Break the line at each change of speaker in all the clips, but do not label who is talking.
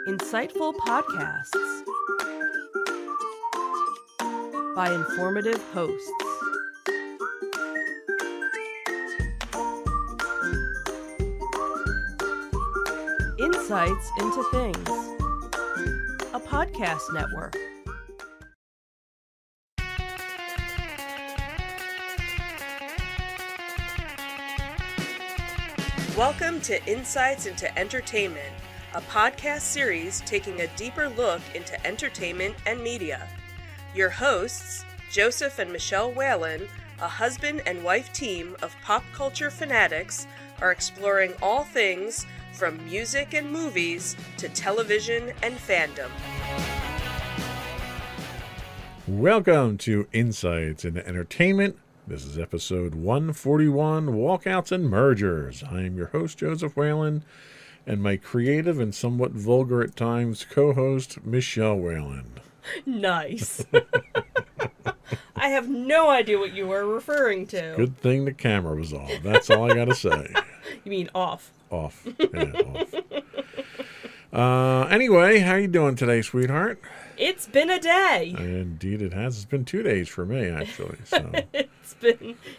Insightful podcasts by informative hosts. Insights into Things, a podcast network. Welcome to Insights into Entertainment, a podcast series taking a deeper look into entertainment and media. Your hosts, Joseph and Michelle Whalen, a husband and wife team of pop culture fanatics, are exploring all things from music and movies to television and fandom.
Welcome to Insights into Entertainment. This is episode 141, Walkouts and Mergers. I am your host, Joseph Whalen, and my creative and somewhat vulgar at times co-host, Michelle Whalen.
Nice. I have no idea what you were referring to.
Good thing the camera was off. That's all I got to say.
You mean off?
Off. Yeah, off. Anyway, how you doing today, sweetheart?
It's been a day.
Indeed it has. It's been 2 days for me, actually. So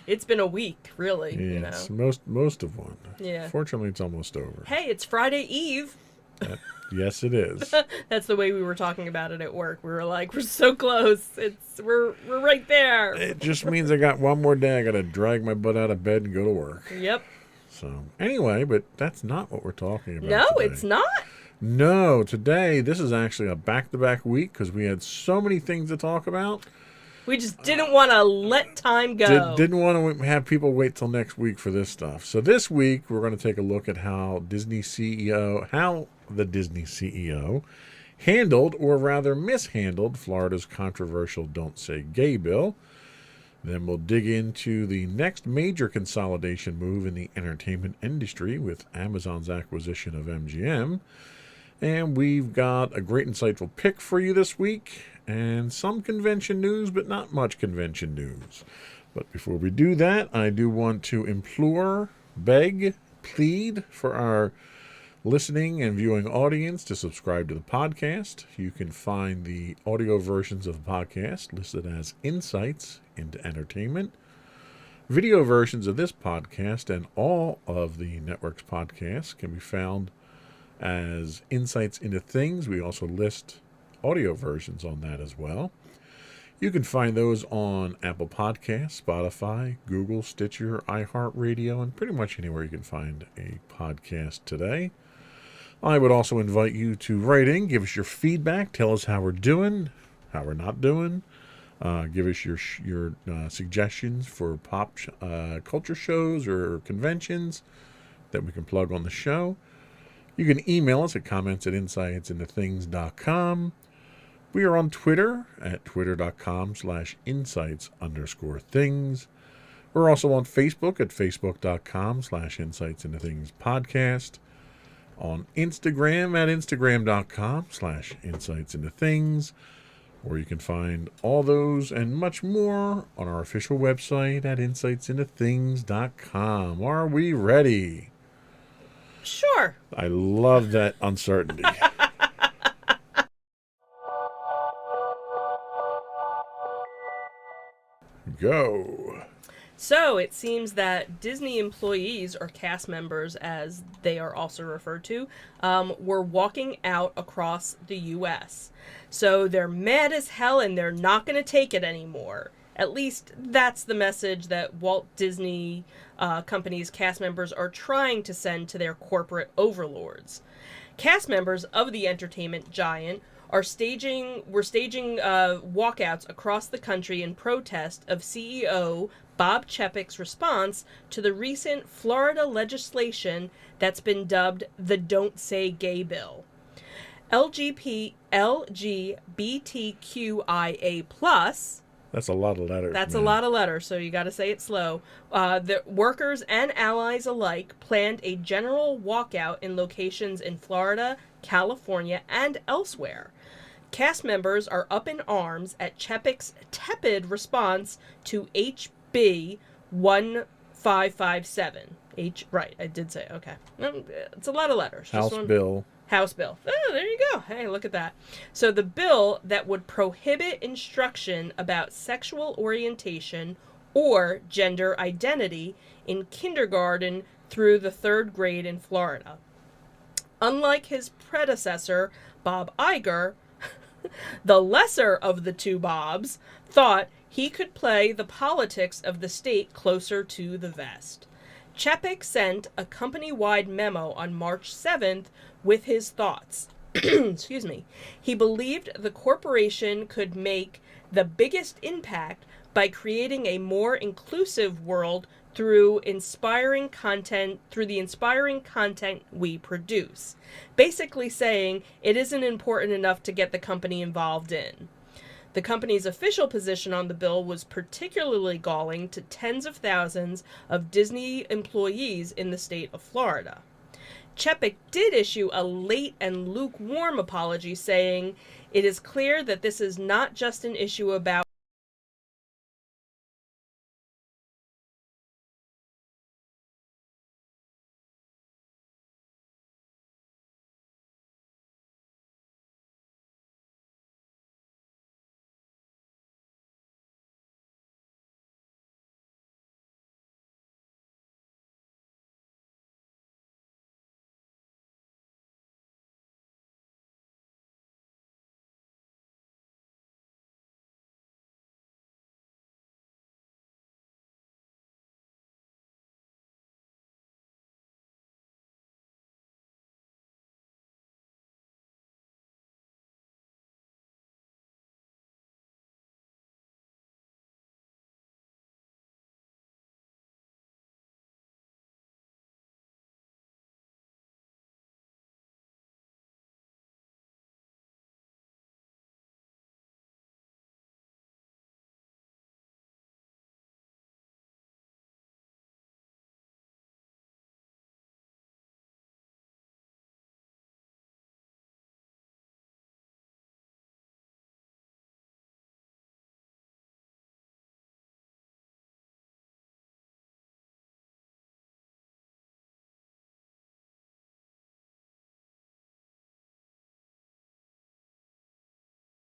It's been a week, really.
yes,
you know?
most of one.
Yeah.
Fortunately, it's almost over.
Hey, it's Friday Eve.
Yes, it is.
That's the way we were talking about it at work. We were like, we're so close. We're right there.
It just means I got one more day. I got to drag my butt out of bed and go to work.
Yep.
So anyway, but that's not what we're talking about.
No,
today.
it's not.
No, today this is actually a back-to-back week because we had so many things to talk about.
We just didn't want to let time go.
Didn't want to have people wait till next week for this stuff. So this week we're going to take a look at how the Disney CEO handled, or rather mishandled, Florida's controversial Don't Say Gay bill. Then we'll dig into the next major consolidation move in the entertainment industry with Amazon's acquisition of MGM. And we've got a great insightful pick for you this week, and some convention news, but not much convention news. But before we do that, I do want to implore, beg, plead for our listening and viewing audience to subscribe to the podcast. You can find the audio versions of the podcast listed as Insights into Entertainment. Video versions of this podcast and all of the network's podcasts can be found as Insights into Things. We also list audio versions on that as well. You can find those on Apple Podcasts, Spotify, Google, Stitcher, iHeartRadio, and pretty much anywhere you can find a podcast today. I would also invite you to write in, give us your feedback, tell us how we're doing, how we're not doing. Give us your suggestions for pop culture shows or conventions that we can plug on the show. You can email us at comments@insightsintothings.com. We are on Twitter at twitter.com/insights_things. We're also on Facebook at facebook.com/insightsintothingspodcast. On Instagram at instagram.com/insightsintothings. Or you can find all those and much more on our official website at insightsintothings.com. Are we ready?
Sure.
I love that uncertainty. Go.
So it seems that Disney employees, or cast members as they are also referred to, were walking out across the U.S. So they're mad as hell and they're not going to take it anymore. At least that's the message that Walt Disney Company's cast members are trying to send to their corporate overlords. Cast members of the entertainment giant were staging walkouts across the country in protest of CEO Bob Chapek's response to the recent Florida legislation that's been dubbed the Don't Say Gay bill. LGBTQIA+,
that's a lot of letters.
That's a lot of letters, so you got to say it slow. The workers and allies alike planned a general walkout in locations in Florida, California, and elsewhere. Cast members are up in arms at Chapek's tepid response to HB 1557. Right, I did say, okay. It's a lot of letters.
House Bill
House bill. Oh, there you go. Hey, look at that. So the bill that would prohibit instruction about sexual orientation or gender identity in kindergarten through the third grade in Florida. Unlike his predecessor, Bob Iger, the lesser of the two Bobs thought he could play the politics of the state closer to the vest. Chapek sent a company-wide memo on March 7th with his thoughts. Excuse me. He believed the corporation could make the biggest impact by creating a more inclusive world through the inspiring content we produce. Basically saying it isn't important enough to get the company involved in. The company's official position on the bill was particularly galling to tens of thousands of Disney employees in the state of Florida. Chapek did issue a late and lukewarm apology, saying, "It is clear that this is not just an issue about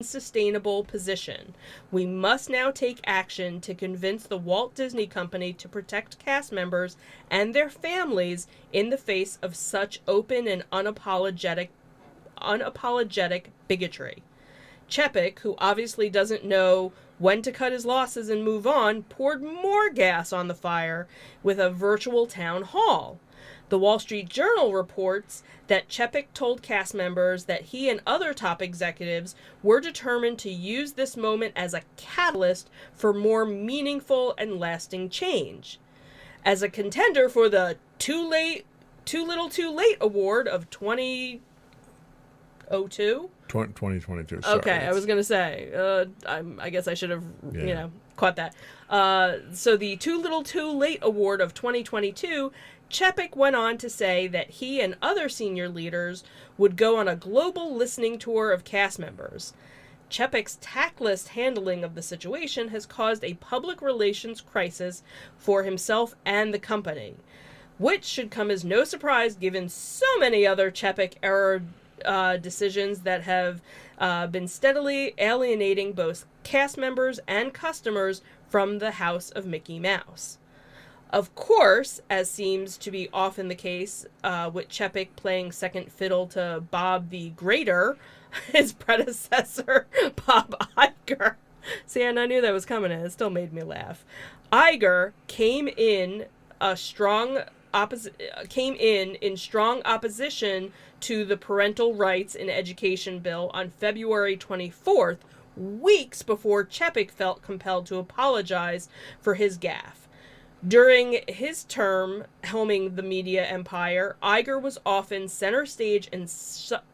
sustainable position. We must now take action to convince the Walt Disney Company to protect cast members and their families in the face of such open and unapologetic bigotry." Chapek, who obviously doesn't know when to cut his losses and move on, poured more gas on the fire with a virtual town hall. The Wall Street Journal reports that Chapek told cast members that he and other top executives were determined to use this moment as a catalyst for more meaningful and lasting change. As a contender for the Too Little Too Late award of 2002?
2022. Sorry.
Okay, I was going to say, I guess I should have, caught that. So the Too Little Too Late award of 2022, Chapek went on to say that he and other senior leaders would go on a global listening tour of cast members. Chapek's tactless handling of the situation has caused a public relations crisis for himself and the company, which should come as no surprise given so many other Chapek-era decisions that have been steadily alienating both cast members and customers from the House of Mickey Mouse. Of course, as seems to be often the case, with Chapek playing second fiddle to Bob the Greater, his predecessor, Bob Iger. See, and I knew that was coming, and it still made me laugh. Iger came in strong opposition to the Parental Rights in Education bill on February 24th, weeks before Chapek felt compelled to apologize for his gaffe. During his term helming the media empire, Iger was often center stage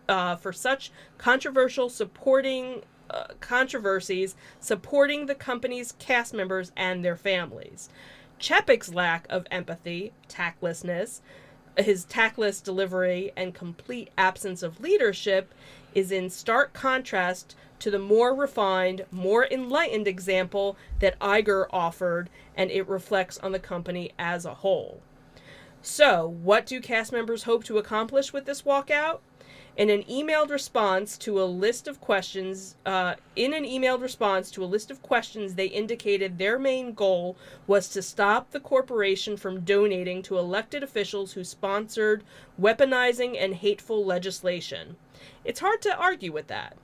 for such controversies supporting the company's cast members and their families. Chapek's lack of empathy, tactlessness, his tactless delivery, and complete absence of leadership is in stark contrast to the more refined, more enlightened example that Iger offered, and it reflects on the company as a whole. So, what do cast members hope to accomplish with this walkout? In an emailed response to a list of questions, they indicated their main goal was to stop the corporation from donating to elected officials who sponsored weaponizing and hateful legislation. It's hard to argue with that.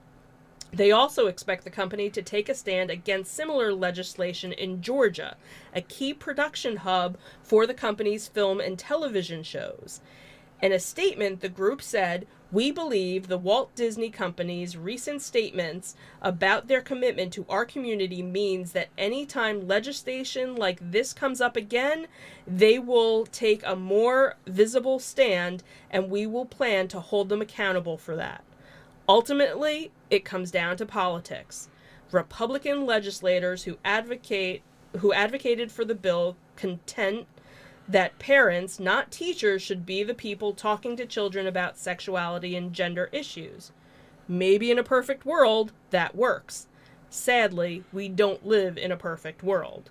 They also expect the company to take a stand against similar legislation in Georgia, a key production hub for the company's film and television shows. In a statement, the group said, "We believe the Walt Disney Company's recent statements about their commitment to our community means that anytime legislation like this comes up again, they will take a more visible stand, and we will plan to hold them accountable for that." Ultimately, it comes down to politics. Republican legislators who advocated for the bill contend that parents, not teachers, should be the people talking to children about sexuality and gender issues. Maybe in a perfect world, that works. Sadly, we don't live in a perfect world.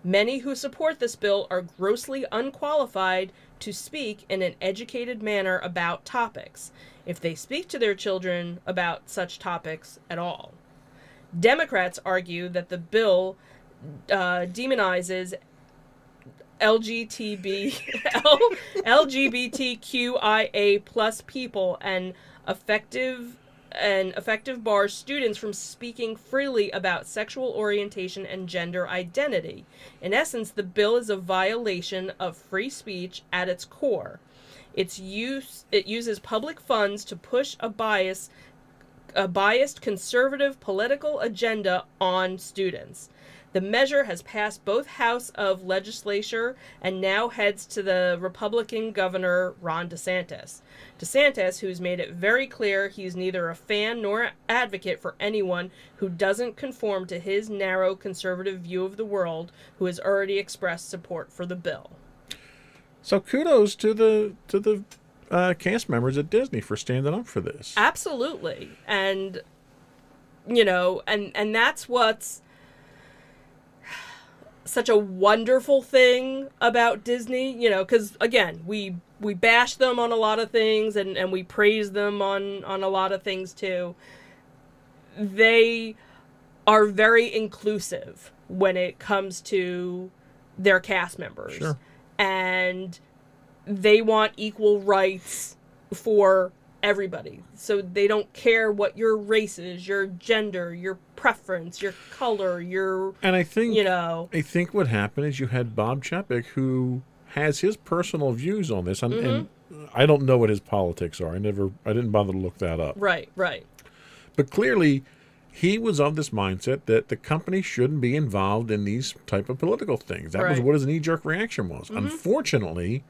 Many who support this bill are grossly unqualified to speak in an educated manner about topics, if they speak to their children about such topics at all. Democrats argue that the bill demonizes LGBTQIA plus people and effective bars students from speaking freely about sexual orientation and gender identity. In essence, the bill is a violation of free speech at its core. It uses public funds to push a biased conservative political agenda on students. The measure has passed both House of Legislature and now heads to the Republican Governor Ron DeSantis. DeSantis, who's made it very clear he's neither a fan nor advocate for anyone who doesn't conform to his narrow conservative view of the world, who has already expressed support for the bill.
So kudos to the cast members at Disney for standing up for this.
Absolutely. And, and that's what's such a wonderful thing about Disney, because, again, we bash them on a lot of things and we praise them on a lot of things, too. They are very inclusive when it comes to their cast members.
Sure.
And they want equal rights for everybody. So they don't care what your race is, your gender, your preference, your color,
And I think what happened is you had Bob Chapek, who has his personal views on this, and I don't know what his politics are. I didn't bother to look that up.
Right.
But clearly, he was of this mindset that the company shouldn't be involved in these type of political things. That was what his knee-jerk reaction was. Unfortunately,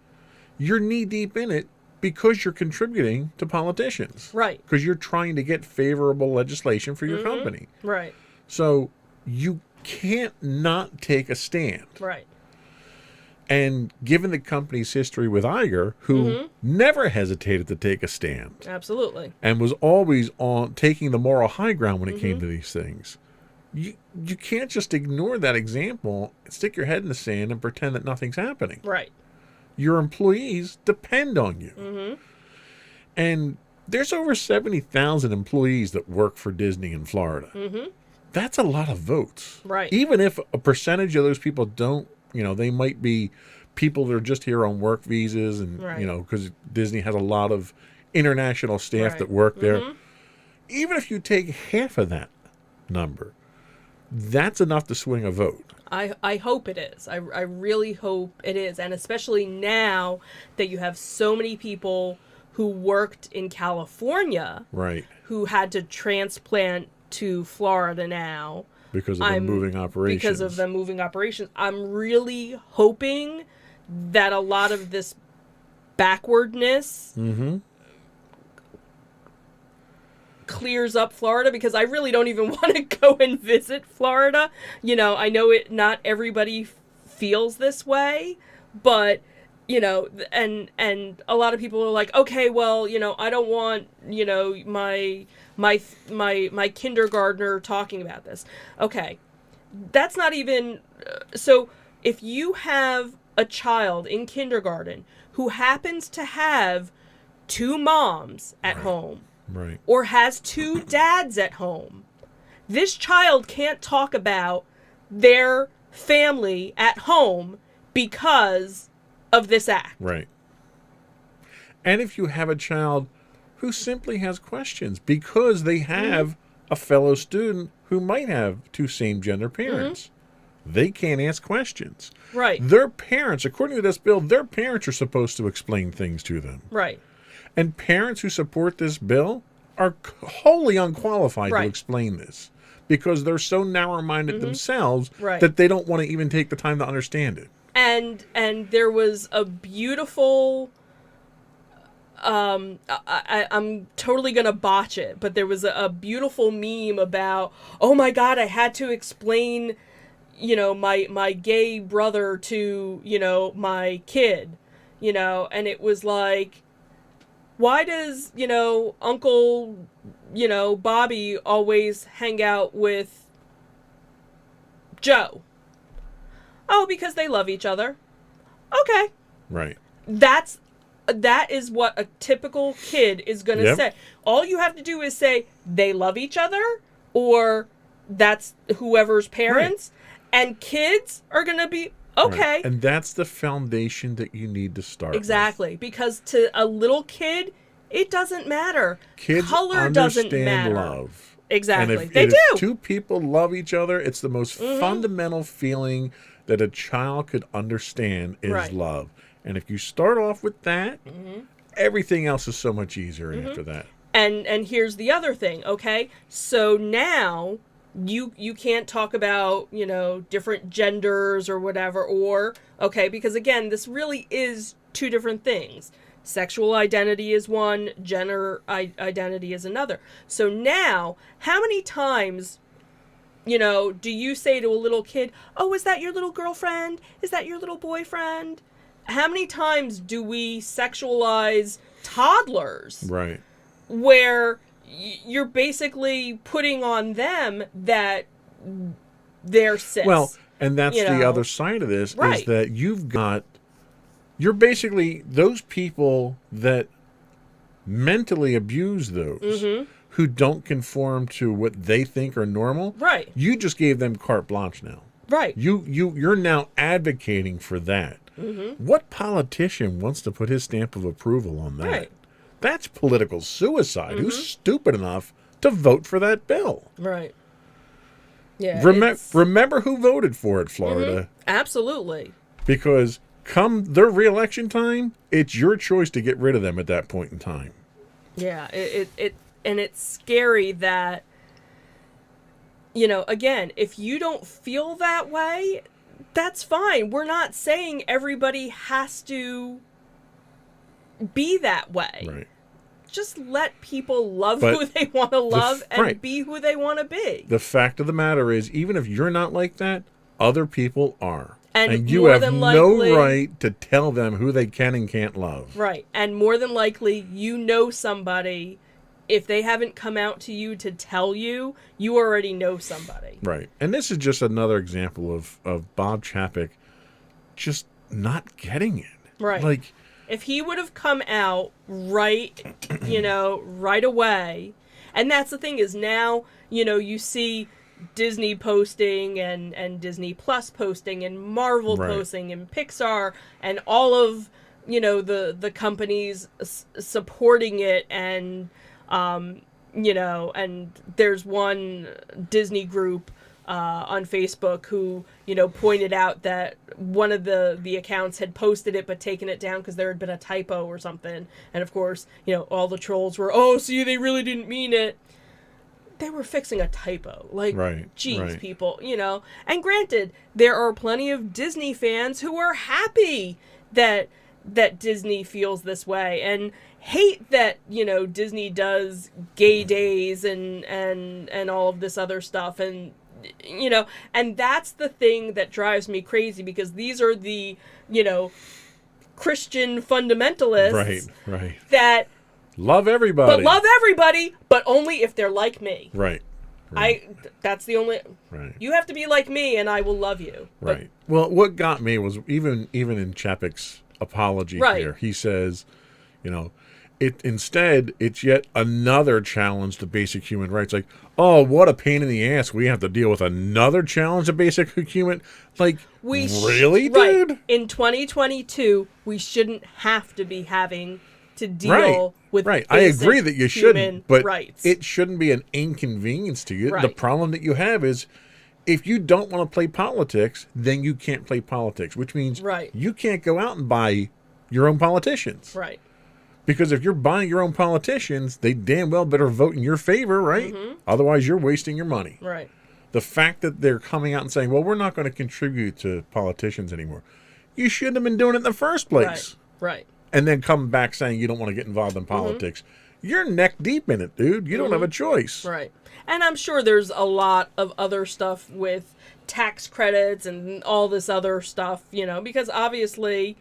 you're knee-deep in it because you're contributing to politicians.
Right.
Because you're trying to get favorable legislation for your company.
Right.
So you can't not take a stand.
Right.
And given the company's history with Iger, who never hesitated to take a stand.
Absolutely.
And was always on taking the moral high ground when it came to these things. You can't just ignore that example, stick your head in the sand, and pretend that nothing's happening.
Right.
Your employees depend on you. And there's over 70,000 employees that work for Disney in Florida. That's a lot of votes.
Right.
Even if a percentage of those people don't, they might be people that are just here on work visas and, because Disney has a lot of international staff that work there. Even if you take half of that number, that's enough to swing a vote.
I hope it is. I really hope it is. And especially now that you have so many people who worked in California who had to transplant to Florida now.
Because of the moving operations.
I'm really hoping that a lot of this backwardness clears up Florida, because I really don't even want to go and visit Florida. I know not everybody feels this way, but and a lot of people are like, okay, well, I don't want, my kindergartner talking about this. Okay. That's not even so if you have a child in kindergarten who happens to have two moms at home
Right.
or has two dads at home. This child can't talk about their family at home because of this act.
Right. And if you have a child who simply has questions because they have a fellow student who might have two same-gender parents, they can't ask questions.
Right.
Their parents, according to this bill, their parents are supposed to explain things to them.
Right.
And parents who support this bill are wholly unqualified to
Right.
explain this because they're so narrow-minded themselves
Right.
that they don't want to even take the time to understand it.
And there was a beautiful I'm totally gonna botch it, but there was a beautiful meme about, oh my god, I had to explain, my gay brother to, my kid, and it was like, why does, Uncle, Bobby always hang out with Joe? Oh, because they love each other. Okay.
Right.
That is what a typical kid is going to say. All you have to do is say they love each other or that's whoever's parents. Right. And kids are going to be okay.
Right. And that's the foundation that you need to start
Exactly.
with.
Because to a little kid, it doesn't matter.
Kids
Color doesn't matter.
Love.
Exactly.
And if,
they do.
If two people love each other, it's the most fundamental feeling that a child could understand is love. And if you start off with that, everything else is so much easier after that.
And here's the other thing, okay? So now you can't talk about, different genders or whatever, or, okay, because again, this really is two different things. Sexual identity is one, gender identity is another. So now, how many times, do you say to a little kid, oh, is that your little girlfriend? Is that your little boyfriend? How many times do we sexualize toddlers?
Right.
Where you're basically putting on them that they're cis.
Well, and that's the other side of this is that you're basically those people that mentally abuse those who don't conform to what they think are normal.
Right.
You just gave them carte blanche now.
Right.
You're now advocating for that. What politician wants to put his stamp of approval on that?
Right.
That's political suicide. Who's stupid enough to vote for that bill?
Right. Yeah.
Remember who voted for it, Florida.
Absolutely.
Because come their re-election time, it's your choice to get rid of them at that point in time.
Yeah. And it's scary that, again, if you don't feel that way, that's fine. We're not saying everybody has to be that way.
Right.
Just let people love who they want to love and be who they want to be.
The fact of the matter is, even if you're not like that, other people are.
And
you have no right to tell them who they can and can't love.
Right. And more than likely, somebody, if they haven't come out to you to tell you, you already know somebody.
Right. And this is just another example of Bob Chapek just not getting it.
Right.
Like,
if he would have come out right away, and that's the thing is now, you see Disney posting and Disney Plus posting and Marvel posting and Pixar and all of, the companies supporting it and, and there's one Disney group on Facebook who, pointed out that one of the accounts had posted it but taken it down because there had been a typo or something. And of course, all the trolls were, oh, see, they really didn't mean it. They were fixing a typo. Like, geez, people, And granted, there are plenty of Disney fans who are happy that Disney feels this way and hate that, Disney does gay days and all of this other stuff. And, and that's the thing that drives me crazy because these are the, Christian fundamentalists that
love everybody.
But only if they're like me.
Right.
That's the only...
Right.
You have to be like me and I will love you.
Right. Well, what got me was even in Chapek's apology here, he says, It's yet another challenge to basic human rights. Like, oh, what a pain in the ass. We have to deal with another challenge to basic human. Like, really,
right.
dude?
In 2022, we shouldn't have to be having to deal
Right.
with
Right. I
basic
agree that you
human
shouldn't, but
rights.
it shouldn't be an inconvenience to you. The
Right.
problem that you have is if you don't want to play politics, then you can't play politics, which means
Right.
you can't go out and buy your own politicians.
Right.
Because if you're buying your own politicians, they damn well better vote in your favor, right? Otherwise, you're wasting your money.
Right.
The fact that they're coming out and saying, well, we're not going to contribute to politicians anymore. You shouldn't have been doing it in the first place.
Right.
And then come back saying you don't want to get involved in politics. You're neck deep in it, dude. You don't have a choice.
Right. And I'm sure there's a lot of other stuff with tax credits and all this other stuff, because obviously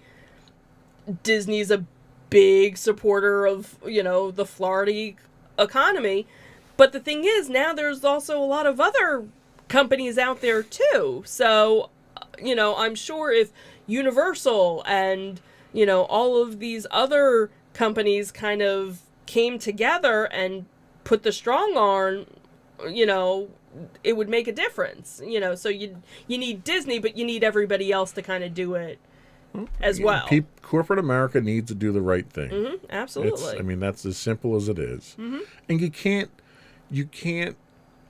Disney's a big supporter of, the Florida economy. But the thing is, now there's also a lot of other companies out there too. So, I'm sure if Universal and, all of these other companies kind of came together and put the strong arm, it would make a difference. So you need Disney, but you need everybody else to kind of do it as well.
Corporate America needs to do the right thing.
Absolutely.
That's as simple as it is. And you can't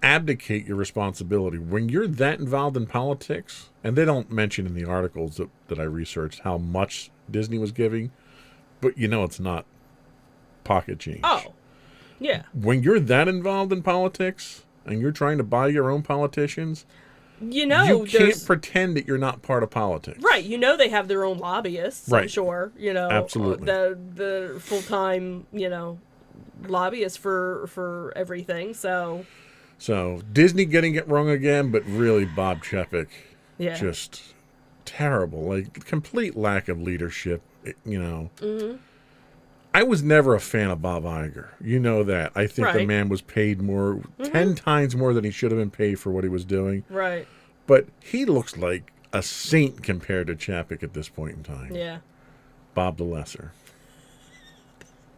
abdicate your responsibility when you're that involved in politics. And they don't mention in the articles that I researched how much Disney was giving, but it's not pocket change.
Oh, yeah.
When you're that involved in politics and you're trying to buy your own politicians, you can't pretend that you're not part of politics.
Right. They have their own lobbyists,
right.
I'm sure.
Absolutely.
The full-time, lobbyists for everything. So
Disney getting it wrong again, but really Bob Chapek,
yeah.
just terrible. Like, complete lack of leadership, I was never a fan of Bob Iger. You know that. I think the man was paid 10 times more than he should have been paid for what he was doing.
Right.
But he looks like a saint compared to Chapek at this point in time.
Yeah.
Bob the Lesser.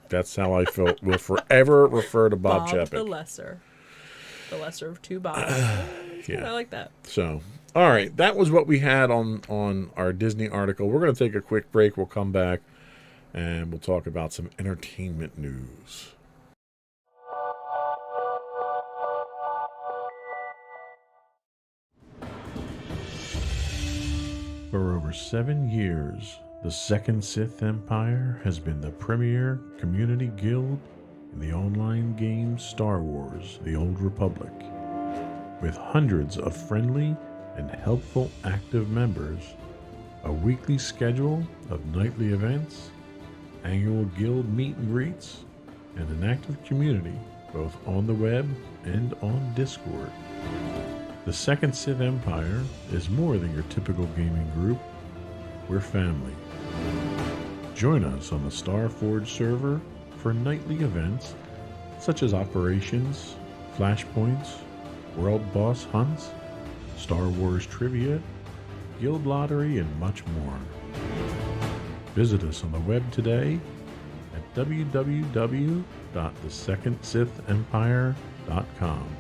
That's how I felt. Will forever refer to Bob Chapek.
the Lesser. The lesser of two Bobs.
Yeah.
I like that.
So, all right. That was what we had on our Disney article. We're going to take a quick break. We'll come back. And we'll talk about some entertainment news. For over 7 years, the Second Sith Empire has been the premier community guild in the online game Star Wars: The Old Republic. With hundreds of friendly and helpful active members, a weekly schedule of nightly events, annual guild meet and greets, and an active community both on the web and on Discord. The Second Sith Empire is more than your typical gaming group. We're family. Join us on the Starforge server for nightly events such as operations, flashpoints, world boss hunts, Star Wars trivia, guild lottery, and much more. Visit us on the web today at www.thesecondsithempire.com.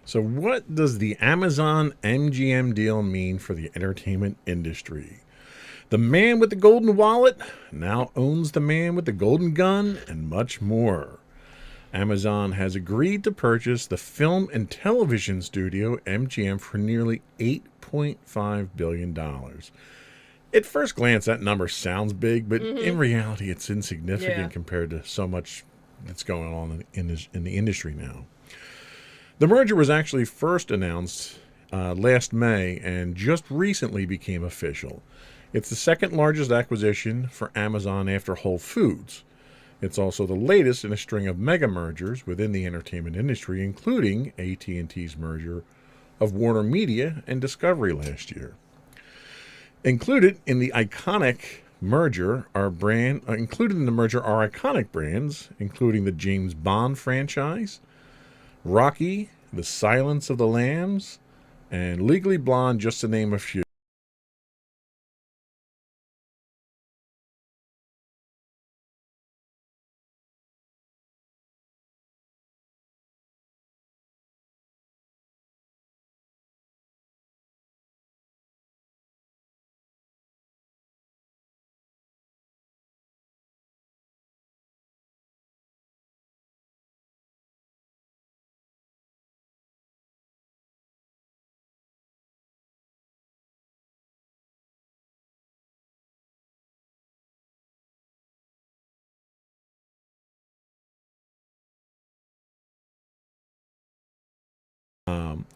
So what does the Amazon MGM deal mean for the entertainment industry? The man with the golden wallet now owns the man with the golden gun and much more. Amazon has agreed to purchase the film and television studio MGM for nearly $8.5 billion. At first glance, that number sounds big, but in reality, it's insignificant compared to so much that's going on in the industry now. The merger was actually first announced last May and just recently became official. It's the second largest acquisition for Amazon after Whole Foods. It's also the latest in a string of mega mergers within the entertainment industry, including AT&T's merger of Warner Media and Discovery last year. Included in the merger are iconic brands, including the James Bond franchise, Rocky, The Silence of the Lambs, and Legally Blonde, just to name a few.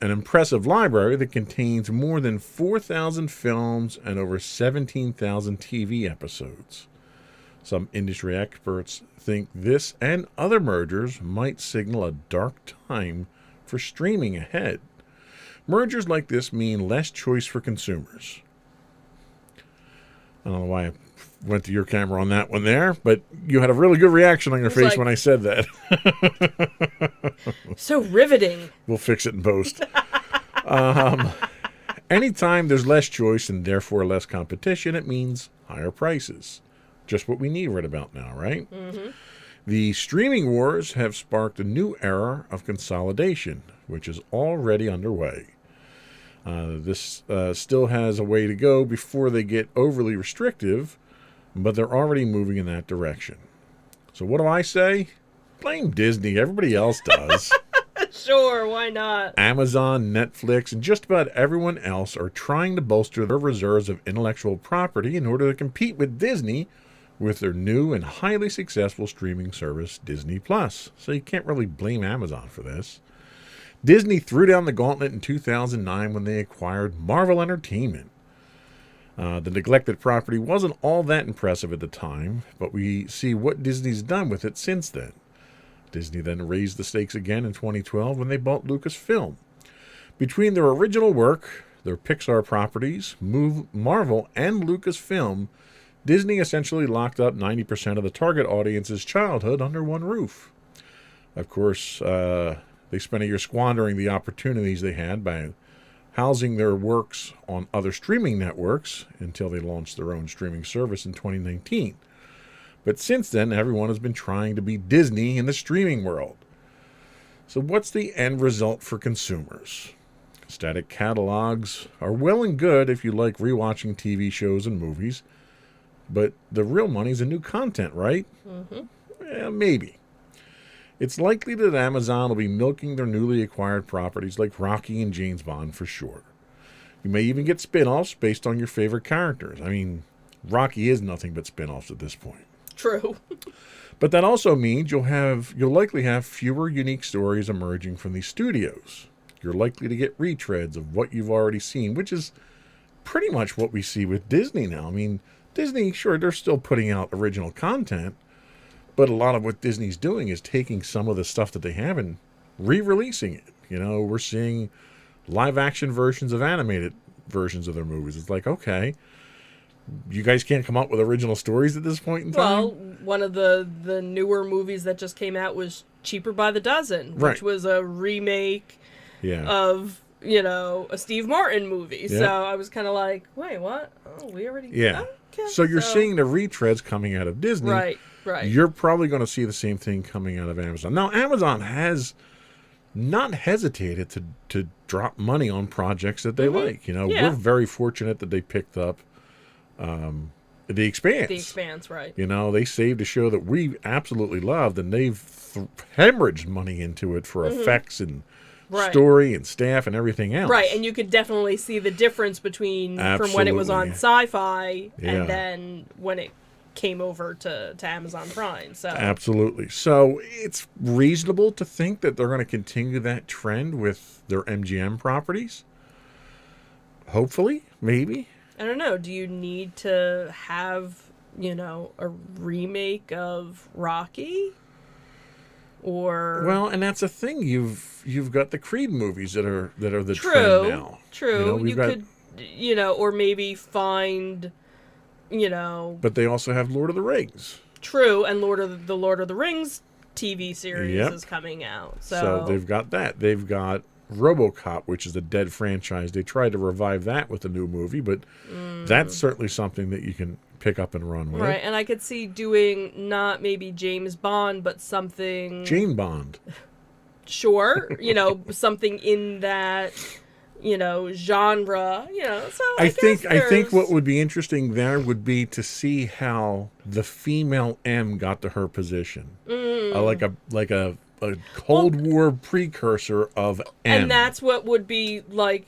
An impressive library that contains more than 4,000 films and over 17,000 TV episodes. Some industry experts think this and other mergers might signal a dark time for streaming ahead. Mergers like this mean less choice for consumers. I don't know why I went to your camera on that one there, but you had a really good reaction on your face when I said that.
So riveting.
We'll fix it in post. Anytime there's less choice and therefore less competition, it means higher prices. Just what we need right about now, right?
Mm-hmm.
The streaming wars have sparked a new era of consolidation, which is already underway. This still has a way to go before they get overly restrictive, but they're already moving in that direction. So what do I say? Blame Disney. Everybody else does.
Sure, why not?
Amazon, Netflix, and just about everyone else are trying to bolster their reserves of intellectual property in order to compete with Disney with their new and highly successful streaming service, Disney+. So you can't really blame Amazon for this. Disney threw down the gauntlet in 2009 when they acquired Marvel Entertainment. The neglected property wasn't all that impressive at the time, but we see what Disney's done with it since then. Disney then raised the stakes again in 2012 when they bought Lucasfilm. Between their original work, their Pixar properties, Marvel, and Lucasfilm, Disney essentially locked up 90% of the target audience's childhood under one roof. Of course, they spent a year squandering the opportunities they had by housing their works on other streaming networks until they launched their own streaming service in 2019. But since then, everyone has been trying to be Disney in the streaming world. So what's the end result for consumers? Static catalogs are well and good if you like rewatching TV shows and movies, but the real money's in new content, right? Mm-hmm. Maybe. It's likely that Amazon will be milking their newly acquired properties like Rocky and James Bond for sure. You may even get spin-offs based on your favorite characters. I mean, Rocky is nothing but spin-offs at this point.
True.
But that also means you'll likely have fewer unique stories emerging from these studios. You're likely to get retreads of what you've already seen, which is pretty much what we see with Disney now. I mean, Disney, sure, they're still putting out original content, but a lot of what Disney's doing is taking some of the stuff that they have and re-releasing it. You know, we're seeing live-action versions of animated versions of their movies. It's like, okay, you guys can't come up with original stories at this point in time?
Well, one of the newer movies that just came out was Cheaper by the Dozen, which was a remake of, a Steve Martin movie. Yeah. So I was kind of like, wait, what? Oh, we already...
Yeah. Okay. So you're seeing the retreads coming out of Disney.
Right.
You're probably going to see the same thing coming out of Amazon. Now, Amazon has not hesitated to drop money on projects that they like. You know, we're very fortunate that they picked up The Expanse.
The Expanse, right.
You know, they saved a show that we absolutely loved, and they've hemorrhaged money into it for effects and story and staff and everything else.
Right, and you could definitely see the difference between from when it was on Sci-Fi and then when it came over to Amazon Prime. So
absolutely. So it's reasonable to think that they're going to continue that trend with their MGM properties. Hopefully, maybe.
I don't know. Do you need to have, a remake of Rocky? Or
well, and that's a thing. You've got the Creed movies that are the trend now.
True. You could, or maybe find,
But they also have Lord of the Rings.
True, and Lord of the Rings TV series is coming out. So
they've got that. They've got RoboCop, which is a dead franchise. They tried to revive that with a new movie, but that's certainly something that you can pick up and run with.
Right, and I could see doing not maybe James Bond, but something...
Jane Bond.
Sure, something in that, genre, so
I
guess
think what would be interesting there would be to see how the female M got to her position. Like a Cold War precursor of M.
And that's what would be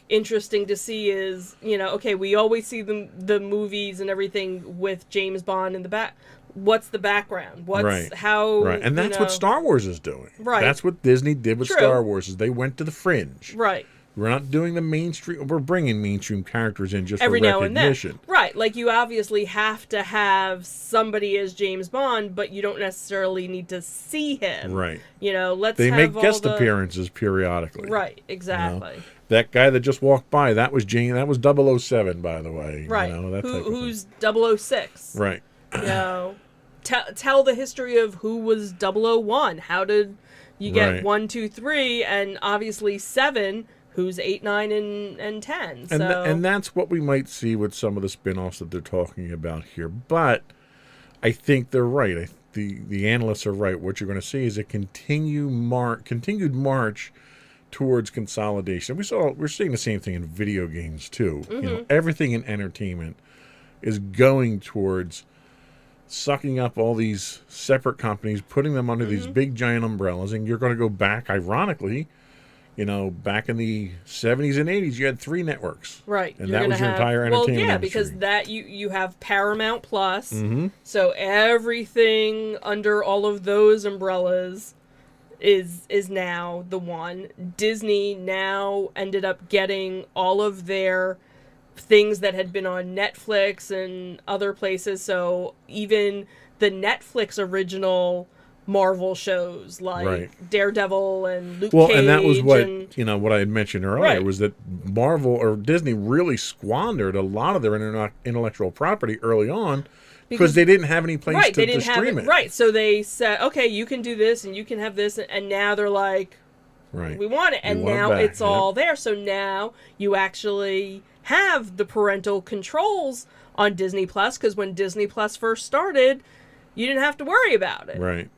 interesting to see is, okay, we always see the movies and everything with James Bond in the back. What's the background? What's how?
Right, and that's what Star Wars is doing.
Right,
that's what Disney did with
True.
Star Wars. Is they went to the fringe.
Right.
We're not doing the mainstream. We're bringing mainstream characters in just
every
for
now
recognition.
and then. Right, like you obviously have to have somebody as James Bond, but you don't necessarily need to see him.
Right.
They
make guest appearances periodically.
Right, exactly.
That guy that just walked by, that was Jane. That was 007, by the way.
Right. Who's 006?
Right.
Tell the history of who was 001. How did you get 1, 2, 3, and obviously 7? Who's 8, 9, and 10?
And that's what we might see with some of the spin-offs that they're talking about here. But I think they're right. The analysts are right. What you're going to see is a continued march towards consolidation. We're seeing the same thing in video games too. Everything in entertainment is going towards sucking up all these separate companies, putting them under these big giant umbrellas, and you're going to go back, ironically, back in the 70s and 80s, you had 3 networks.
Right.
And that was your entire entertainment industry.
Because that you have Paramount Plus. So everything under all of those umbrellas is now the one. Disney now ended up getting all of their things that had been on Netflix and other places. So even the Netflix original Marvel shows like Daredevil and Luke Cage.
And that was what what I had mentioned earlier was that Marvel or Disney really squandered a lot of their intellectual property early on because they didn't have any place to stream it.
Right, so they said, okay, you can do this and you can have this, and now they're like, we want it, and now it's all there. So now you actually have the parental controls on Disney Plus, because when Disney Plus first started, you didn't have to worry about it.
Right.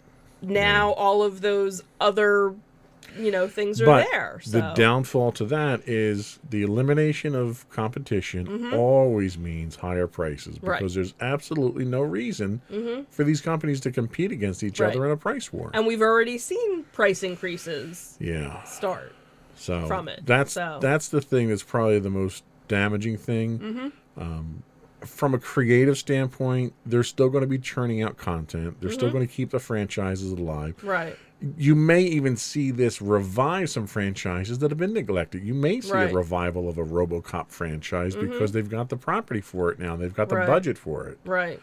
Now all of those other things are there. So.
The downfall to that is the elimination of competition always means higher prices, because there's absolutely no reason for these companies to compete against each other in a price war.
And we've already seen price increases start from it.
That's the thing that's probably the most damaging thing. From a creative standpoint, they're still going to be churning out content. They're still going to keep the franchises alive.
Right.
You may even see this revive some franchises that have been neglected. You may see a revival of a RoboCop franchise because they've got the property for it now. They've got the budget for it.
Right.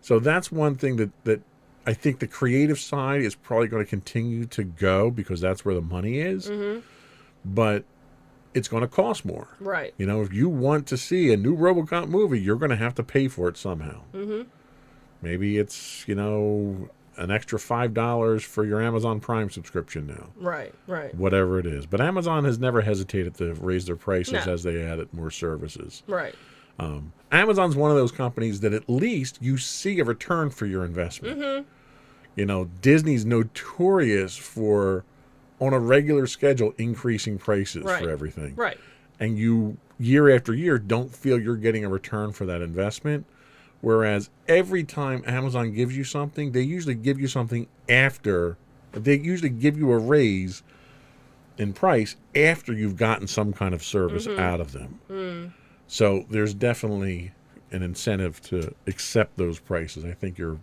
So that's one thing that I think the creative side is probably going to continue to go, because that's where the money is. But it's going to cost more.
Right.
If you want to see a new RoboCop movie, you're going to have to pay for it somehow. Maybe it's, an extra $5 for your Amazon Prime subscription now.
Right.
Whatever it is. But Amazon has never hesitated to raise their prices as they added more services.
Right.
Amazon's one of those companies that at least you see a return for your investment. Disney's notorious for, on a regular schedule, increasing prices for everything.
Right.
And you, year after year, don't feel you're getting a return for that investment. Whereas every time Amazon gives you something, they usually give you something after. They usually give you a raise in price after you've gotten some kind of service out of them. So there's definitely an incentive to accept those prices. I think your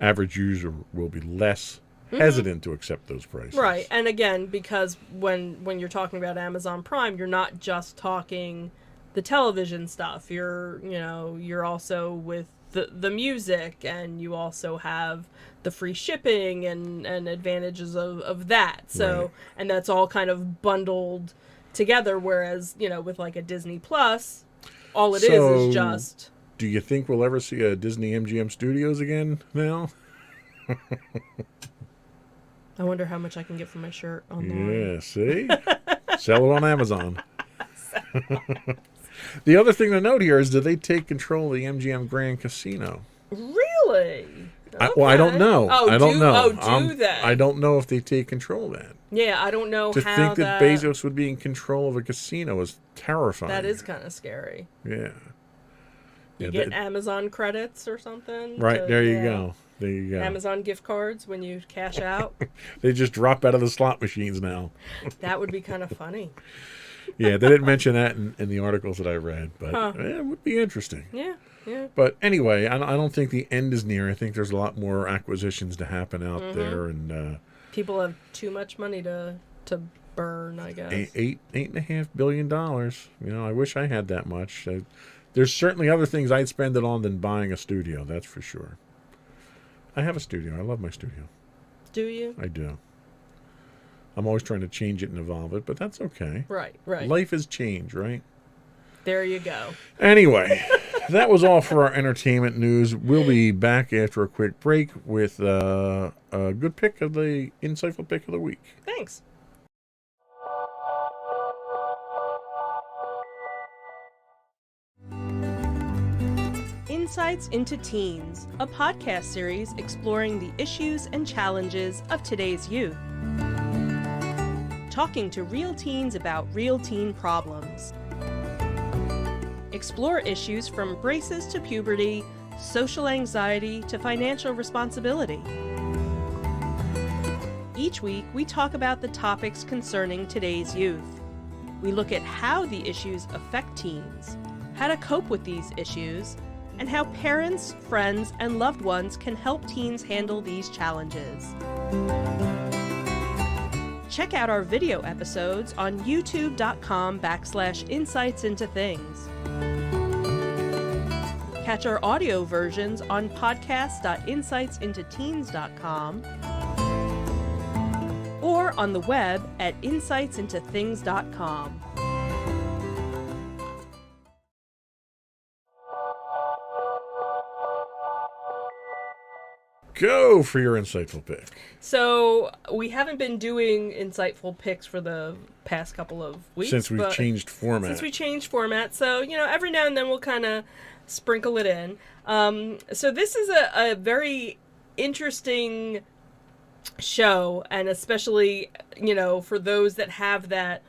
average user will be less hesitant to accept those prices.
Right. And again, because when you're talking about Amazon Prime, you're not just talking the television stuff. You're also with the music, and you also have the free shipping and advantages of that. So and that's all kind of bundled together, whereas, with like a Disney Plus, all it is just...
Do you think we'll ever see a Disney MGM Studios again now?
I wonder how much I can get for my shirt online.
Yeah, see? Sell it on Amazon. The other thing to note here is, do they take control of the MGM Grand Casino?
Really?
Well, I don't know.
Oh,
I don't know.
do they?
I don't know if they take control of that.
Yeah, I don't know
To
how
think that Bezos would be in control of a casino is terrifying.
That is kind of scary.
Yeah.
You get Amazon credits or something.
Right, there you go. There you go.
Amazon gift cards when you cash out.
They just drop out of the slot machines now.
That would be kind of funny.
Yeah, they didn't mention that in the articles that I read, but it would be interesting.
Yeah, yeah.
But anyway, I don't think the end is near. I think there's a lot more acquisitions to happen out there, and
people have too much money to burn, I guess.
$8.5 billion. You know, I wish I had that much. There's certainly other things I'd spend it on than buying a studio. That's for sure. I have a studio. I love my studio.
Do you?
I do. I'm always trying to change it and evolve it, but that's okay.
Right, right.
Life is change, right?
There you go.
Anyway, that was all for our entertainment news. We'll be back after a quick break with a good pick of the insightful pick of the week.
Thanks. Insights into Teens, a podcast series exploring the issues and challenges of today's youth. Talking to real teens about real teen problems. Explore issues from braces to puberty, social anxiety to financial responsibility. Each week, we talk about the topics concerning today's youth. We look at how the issues affect teens, how to cope with these issues, and how parents, friends, and loved ones can help teens handle these challenges. Check out our video episodes on youtube.com/insightsintothings. Catch our audio versions on podcast.insightsintoteens.com or on the web at insightsintothings.com.
Go for your insightful pick.
So we haven't been doing insightful picks for the past couple of weeks.
Since we've changed format.
Since we changed format. So, you know, every now and then we'll kind of sprinkle it in. So this is a very interesting show, and especially, you know, for those that have that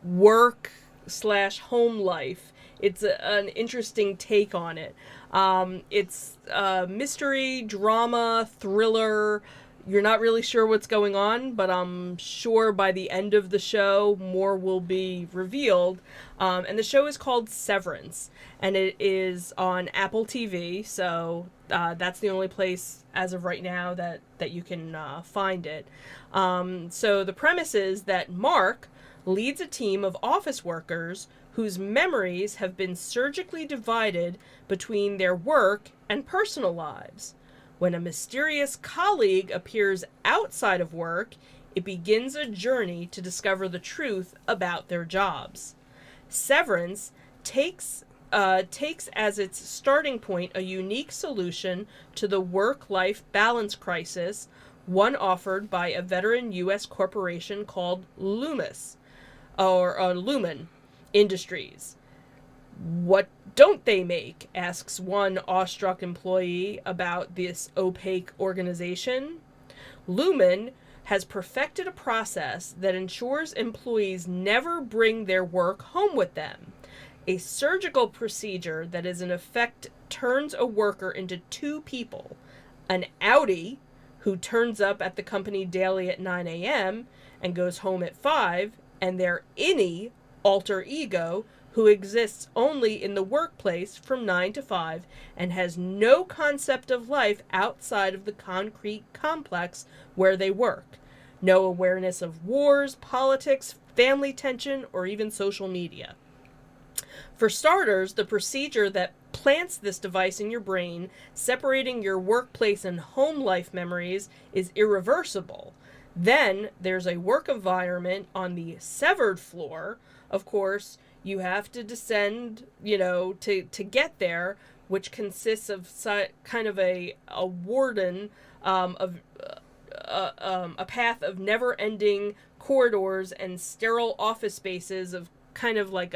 work/home life. It's an interesting take on it. It's mystery, drama, thriller. You're not really sure what's going on, but I'm sure by the end of the show, more will be revealed. And the show is called Severance, and it is on Apple TV, so that's the only place as of right now that you can find it. So the premise is that Mark leads a team of office workers whose memories have been surgically divided between their work and personal lives. When a mysterious colleague appears outside of work, it begins a journey to discover the truth about their jobs. Severance takes as its starting point a unique solution to the work-life balance crisis, one offered by a veteran U.S. corporation called Lumen Industries. What don't they make? Asks one awestruck employee about this opaque organization. Lumen has perfected a process that ensures employees never bring their work home with them. A surgical procedure that is in effect turns a worker into two people. An outie, who turns up at the company daily at 9 a.m. and goes home at 5, and their innie, alter ego, who exists only in the workplace from 9 to 5 and has no concept of life outside of the concrete complex where they work. No awareness of wars, politics, family tension, or even social media. For starters, the procedure that plants this device in your brain, separating your workplace and home life memories, is irreversible. Then there's a work environment on the severed floor. Of course, you have to descend, to get there, which consists of kind of a warden of a path of never-ending corridors and sterile office spaces of kind of like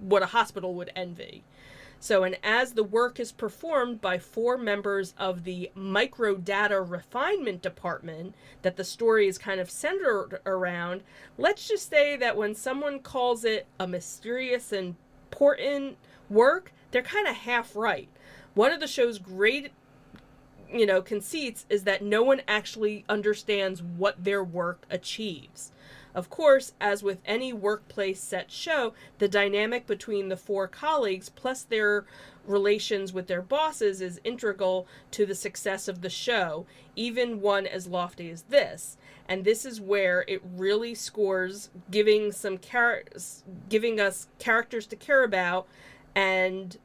what a hospital would envy. So, and as the work is performed by 4 members of the microdata refinement department that the story is kind of centered around, let's just say that when someone calls it a mysterious and important work, they're kind of half right. One of the show's great, conceits is that no one actually understands what their work achieves. Of course, as with any workplace set show, the dynamic between the 4 colleagues plus their relations with their bosses is integral to the success of the show, even one as lofty as this. And this is where it really scores, giving us characters to care about and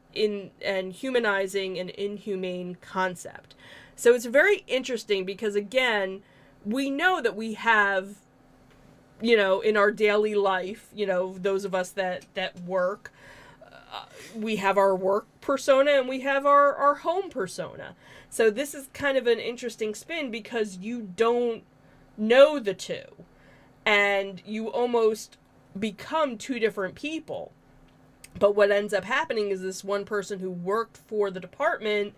humanizing an inhumane concept. So it's very interesting because, again, we know that we have, in our daily life, those of us that work, we have our work persona and we have our home persona. So this is kind of an interesting spin because you don't know the two and you almost become 2 different people. But what ends up happening is this one person who worked for the department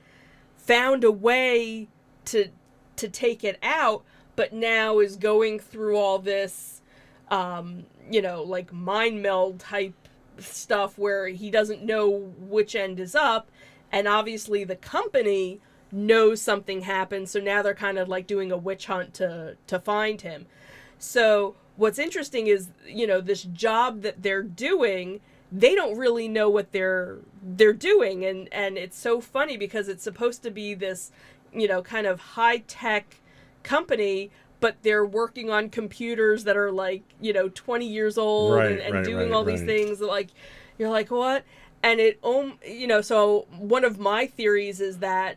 found a way to take it out, but now is going through all this like mind meld type stuff where he doesn't know which end is up, and obviously the company knows something happened, so now they're kind of like doing a witch hunt to find him. So what's interesting is, this job that they're doing, they don't really know what they're doing, and it's so funny because it's supposed to be this, kind of high-tech company, but they're working on computers that are like, 20 years old and doing all these things. Like, you're like, what? And so one of my theories is that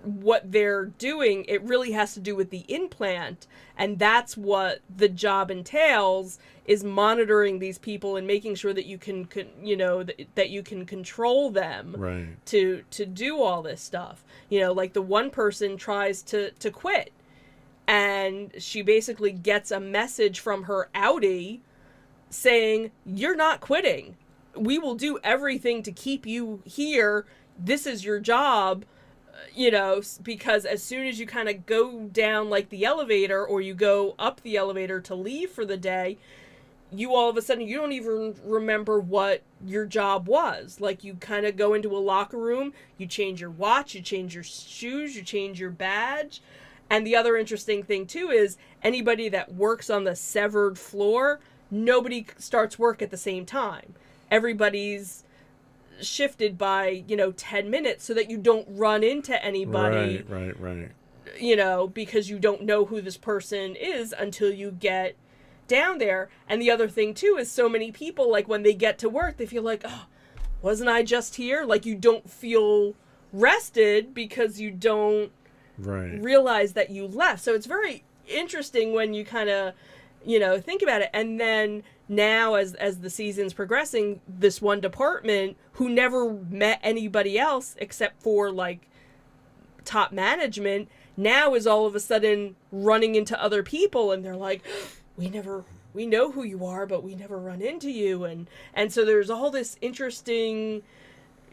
what they're doing, it really has to do with the implant. And that's what the job entails, is monitoring these people and making sure that you can that you can control them to do all this stuff. Like the one person tries to quit. And she basically gets a message from her outie saying, "You're not quitting. We will do everything to keep you here. This is your job." Because as soon as you kind of go down like the elevator or you go up the elevator to leave for the day, you all of a sudden, you don't even remember what your job was. Like, you kind of go into a locker room, you change your watch, you change your shoes, you change your badge. And the other interesting thing, too, is anybody that works on the severed floor, nobody starts work at the same time. Everybody's shifted by, 10 minutes so that you don't run into anybody.
Right.
Because you don't know who this person is until you get down there. And the other thing, too, is so many people, like, when they get to work, they feel like, oh, wasn't I just here? Like, you don't feel rested because you don't realize that you left. So it's very interesting when you kind of, think about it. And then now as the season's progressing, this one department who never met anybody else except for like top management now is all of a sudden running into other people, and they're like, we know who you are, but we never run into you. And so there's all this interesting,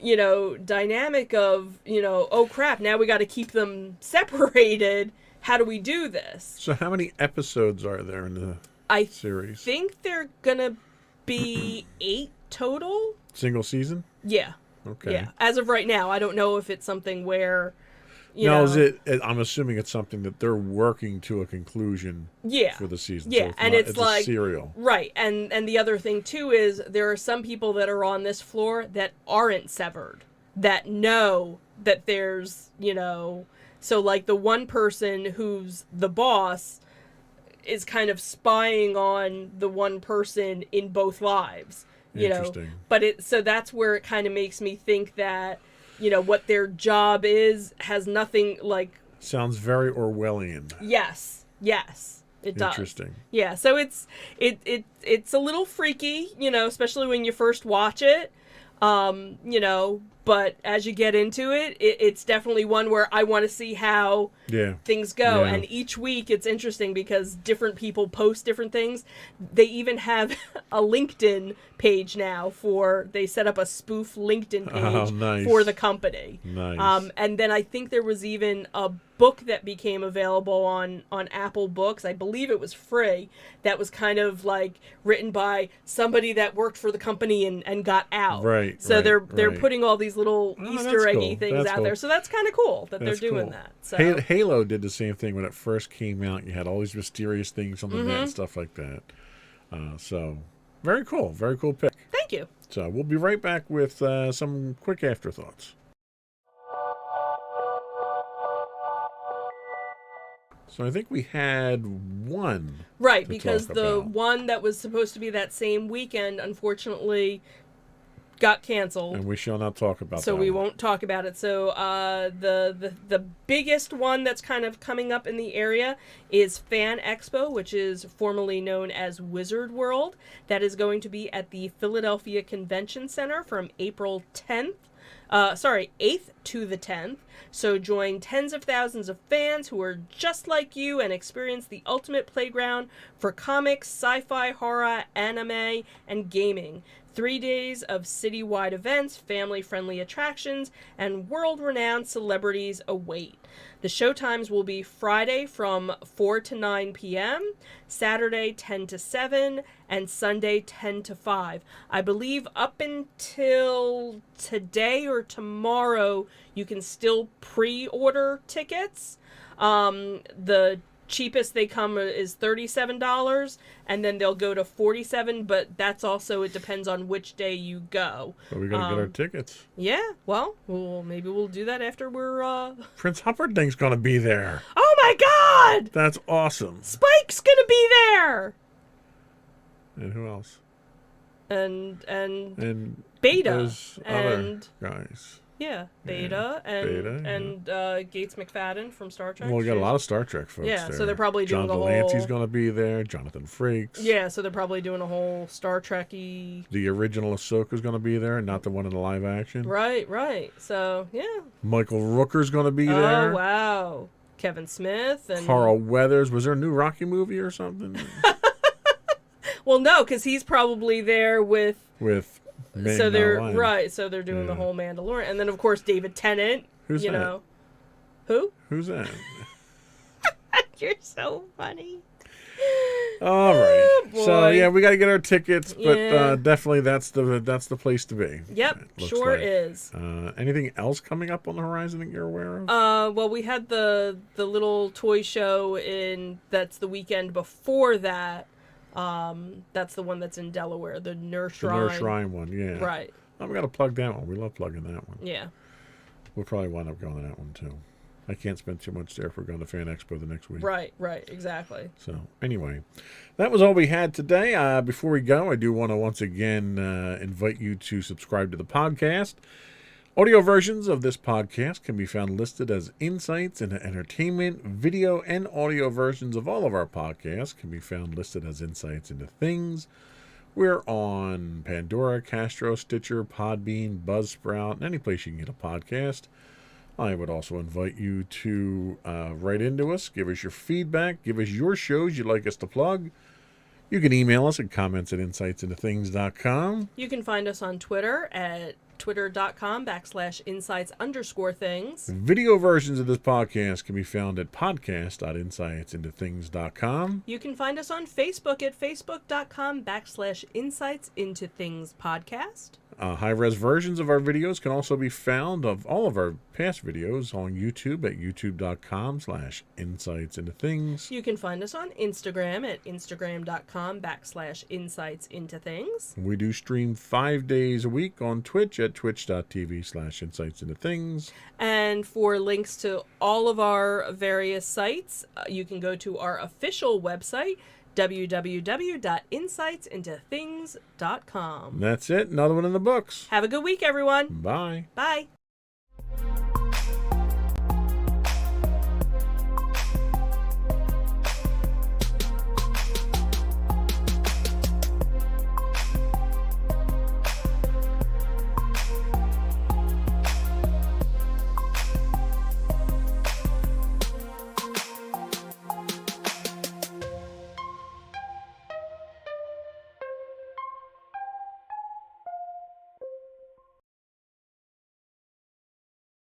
dynamic of, oh crap, now we got to keep them separated. How do we do this?
So how many episodes are there in the series? I think
they're going to be 8 total.
Single season?
Yeah.
Okay.
Yeah. As of right now, I don't know if it's something where,
is it? I'm assuming it's something that they're working to a conclusion. For the season.
Yeah,
so it's like a serial.
Right, and the other thing too is there are some people that are on this floor that aren't severed, that know that there's so like the one person who's the boss is kind of spying on the one person in both lives.
Interesting.
But so that's where it kind of makes me think that. What their job has nothing like...
Sounds very Orwellian.
Yes, it does.
Interesting.
Yeah, so it's a little freaky, especially when you first watch it. But as you get into it, it's definitely one where I want to see how things go.
Yeah.
And each week it's interesting because different people post different things. They even have a LinkedIn page now they set up a spoof LinkedIn page for the company.
Nice.
And then I think there was even a book that became available on Apple Books. I believe it was free. That was kind of like written by somebody that worked for the company and got out.
Right.
So they're
right.
putting all these little Easter eggy
cool.
things out there. So that's kind of cool that they're doing that. So
Halo did the same thing when it first came out. You had all these mysterious things on the net and stuff like that. So very cool. Very cool pick.
Thank you.
So we'll be right back with some quick afterthoughts. So I think we had one.
Right, because the one that was supposed to be that same weekend, unfortunately, got canceled.
And we shall not talk about that.
So we won't talk about it. So the biggest one that's kind of coming up in the area is Fan Expo, which is formerly known as Wizard World. That is going to be at the Philadelphia Convention Center from April 8th to the 10th. So join tens of thousands of fans who are just like you and experience the ultimate playground for comics, sci-fi, horror, anime, and gaming. 3 days of citywide events, family-friendly attractions, and world-renowned celebrities await. The showtimes will be Friday from 4 to 9 p.m., Saturday 10 to 7, and Sunday 10 to 5. I believe up until today or tomorrow, you can still pre-order tickets. The cheapest they come is $37, and then they'll go to $47, but that's also, it depends on which day you go.
But we gotta get our tickets.
Yeah, well, maybe we'll do that after we're
Prince Humperdinck's gonna be there.
Oh my god!
That's awesome.
Spike's gonna be there!
And who else?
And
Beta
those
and other guys.
Yeah, Beta and Gates McFadden from Star Trek.
Well, we got a lot of Star Trek folks there.
So they're probably doing
John Delancey's going to be there. Jonathan Frakes.
Yeah, so they're probably doing a whole Star Trek-y...
The original Ahsoka's going to be there, not the one in the live action.
Right. So, yeah.
Michael Rooker's going to be there.
Oh, wow. Kevin Smith and...
Carl Weathers. Was there a new Rocky movie or something?
Well, no, because he's probably there with... So they're doing the whole Mandalorian, and then of course David Tennant.
Who's that?
Know, who?
Who's that?
You're so funny.
All right.
Oh,
so yeah, we got to get our tickets, but definitely that's the place to be.
Yep, sure like. Is.
Anything else coming up on the horizon that you're aware of?
Well, we had the little toy show that's the weekend before that. That's the one that's in Delaware, the Nurse
Shrine one, yeah.
Right.
Oh, we got to plug that one. We love plugging that one.
Yeah.
We'll probably wind up going to that one, too. I can't spend too much there if we're going to Fan Expo the next week.
Right, exactly.
So, anyway, that was all we had today. Before we go, I do want to once again invite you to subscribe to the podcast. Audio versions of this podcast can be found listed as Insights into Entertainment. Video and audio versions of all of our podcasts can be found listed as Insights into Things. We're on Pandora, Castro, Stitcher, Podbean, Buzzsprout, and any place you can get a podcast. I would also invite you to write into us, give us your feedback, give us your shows you'd like us to plug. You can email us at comments@insightsintothings.com.
You can find us on Twitter at twitter.com/insights_things.
Video versions of this podcast can be found at podcast.insightsintothings.com.
You can find us on Facebook at facebook.com/insightsintothingspodcast.
High-res versions of our videos can also be found of all of our past videos on YouTube at youtube.com/insightsintothings.
You can find us on Instagram at instagram.com/insightsintothings.
We do stream 5 days a week on Twitch at twitch.tv/insightsintothings.
And for links to all of our various sites, you can go to our official website, www.insightsintothings.com.
That's it. Another one in the books.
Have a good week, everyone.
Bye.
Bye.